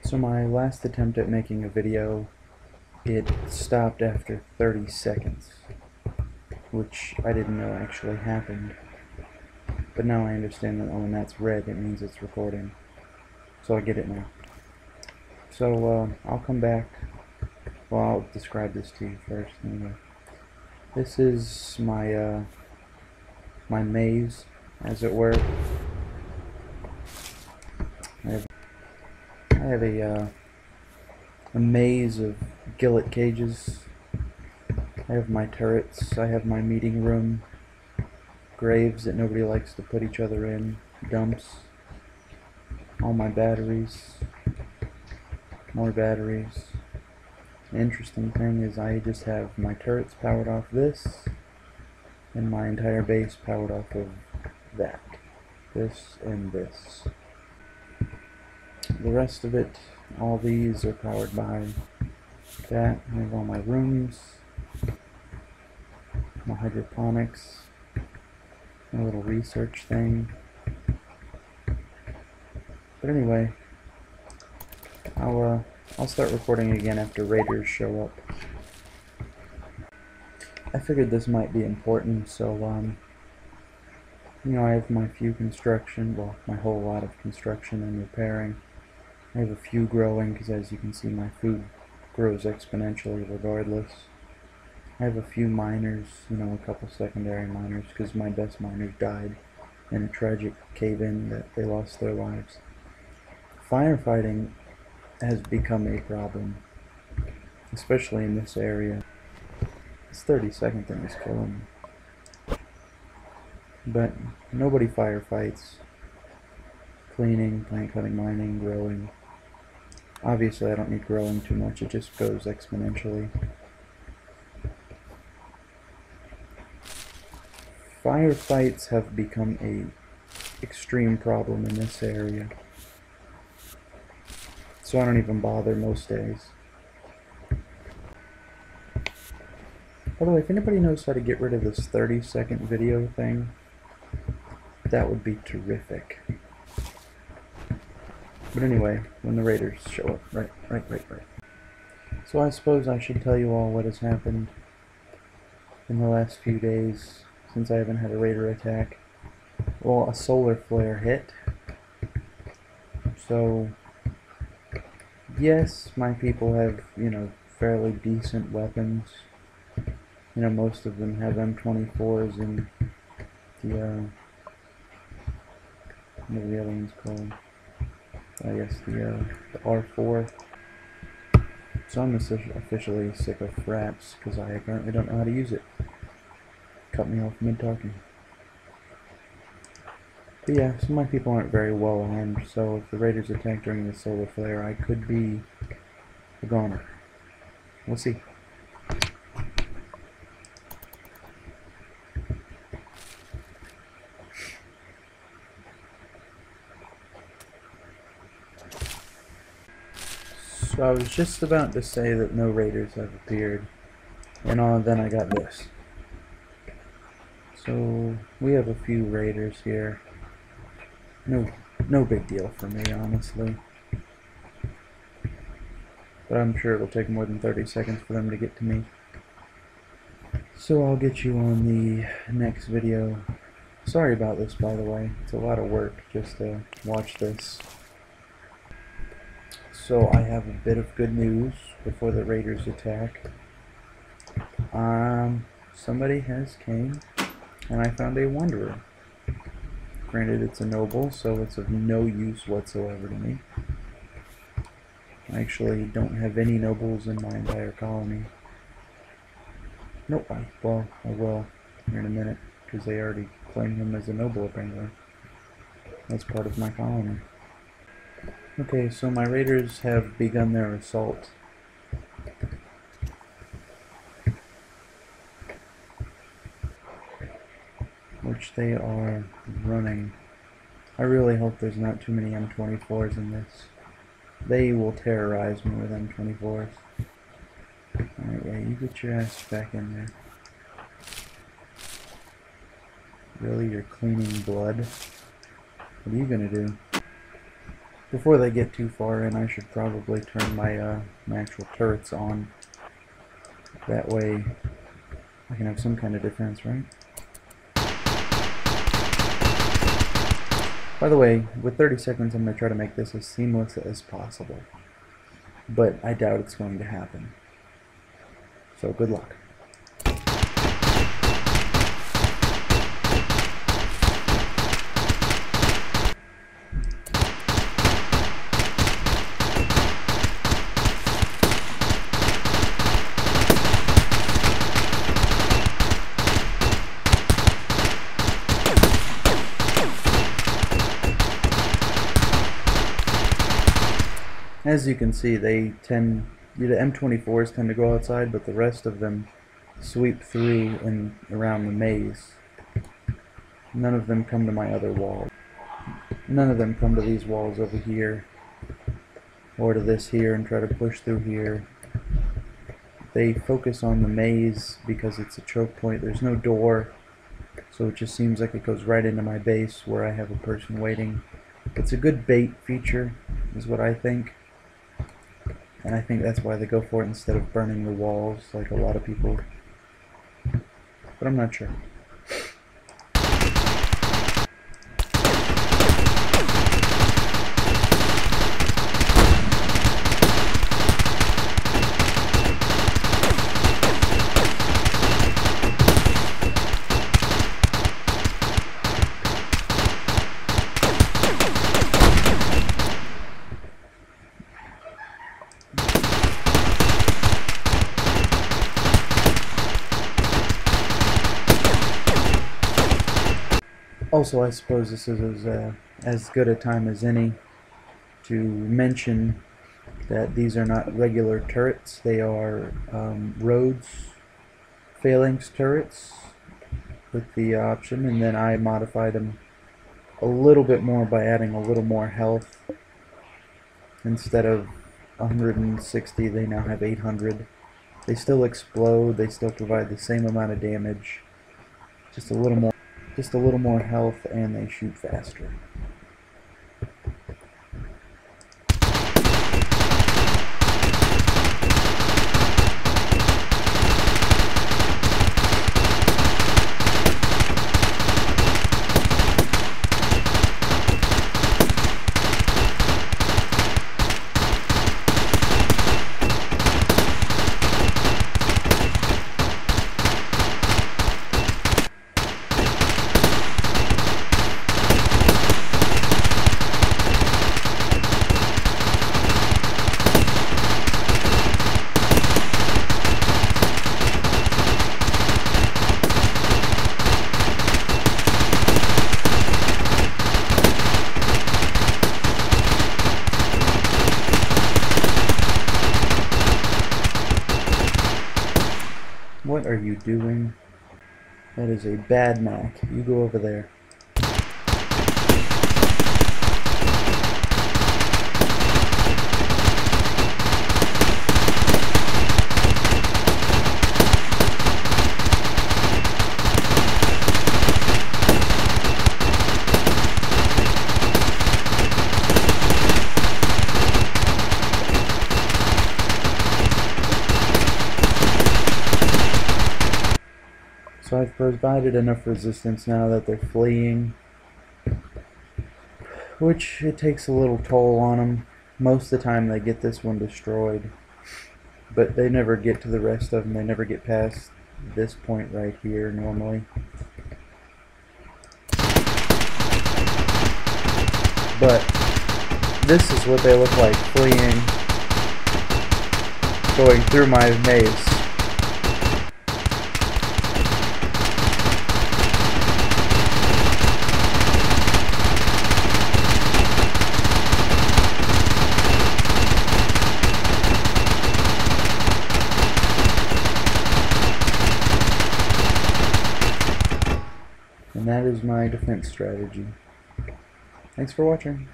So my last attempt at making a video, it stopped after 30 seconds, which I didn't know actually happened. But now I understand that when that's red, it means it's recording. So I get it now. So I'll come back. Well, I'll describe this to you first. Anyway, this is my my maze, as it were. I have a maze of gillet cages. I have my turrets. I have my meeting room. Graves that nobody likes to put each other in. Dumps. All my batteries. More batteries. The interesting thing is I just have my turrets powered off this, and my entire base powered off of that. This and this. The rest of it, all these are powered by that. I have all my rooms, my hydroponics, my little research thing. But anyway, I'll start recording again after raiders show up. I figured this might be important, so you know, I have my few construction, well, my whole lot of construction and repairing. I have a few growing, because as you can see, my food grows exponentially regardless. I have a few miners, you know, a couple secondary miners, because my best miners died in a tragic cave-in that they lost their lives. Firefighting has become a problem, especially in this area. This 30-second thing is killing me. But nobody firefights. Cleaning, plant cutting, mining, growing. Obviously I don't need growing too much, it just goes exponentially. Firefights have become a extreme problem in this area. So I don't even bother most days. By the way, if anybody knows how to get rid of this 30-second video thing, that would be terrific. But anyway, when the raiders show up, right. So I suppose I should tell you all what has happened in the last few days since I haven't had a raider attack. Well, a solar flare hit. So, yes, my people have, you know, fairly decent weapons. You know, most of them have M24s and the, what are the other ones called? I guess the R4. So I'm officially sick of fraps, because I apparently don't know how to use it. Cut me off mid-talking. But yeah, some of my people aren't very well armed, so if the raiders attack during the solar flare, I could be a goner. We'll see. So I was just about to say that no raiders have appeared, and then I got this. So we have a few raiders here. No big deal for me, honestly. But I'm sure it'll take more than 30 seconds for them to get to me. So I'll get you on the next video. Sorry about this, by the way. It's a lot of work just to watch this. So I have a bit of good news before the raiders attack. Somebody has came, and I found a wanderer. Granted, it's a noble, so it's of no use whatsoever to me. I actually don't have any nobles in my entire colony. Nope, I will here in a minute, because they already claim him as a noble apparently. That's part of my colony. Okay, so my raiders have begun their assault. Which they are running. I really hope there's not too many M24s in this. They will terrorize me with M24s. Alright, yeah, you get your ass back in there. Really, you're cleaning blood? What are you gonna do? Before they get too far in, I should probably turn my actual turrets on. That way I can have some kind of defense, right? By the way, with 30 seconds I'm going to try to make this as seamless as possible. But I doubt it's going to happen. So good luck. As you can see, the M24s tend to go outside, but the rest of them sweep through and around the maze. None of them come to my other wall. None of them come to these walls over here, or to this here and try to push through here. They focus on the maze because it's a choke point. There's no door, so it just seems like it goes right into my base where I have a person waiting. It's a good bait feature, is what I think. And I think that's why they go for it instead of burning the walls like a lot of people. But I'm not sure. Also, I suppose this is as good a time as any to mention that these are not regular turrets. They are Rhodes Phalanx turrets with the option, and then I modified them a little bit more by adding a little more health. Instead of 160, they now have 800. They still explode, they still provide the same amount of damage, just a little more health, and they shoot faster. What are you doing? That is a bad knock. You go over there. So I've provided enough resistance now that they're fleeing, which it takes a little toll on them. Most of the time they get this one destroyed, but they never get to the rest of them. They never get past this point right here normally. But this is what they look like fleeing, going through my maze. And that is my defense strategy. Thanks for watching.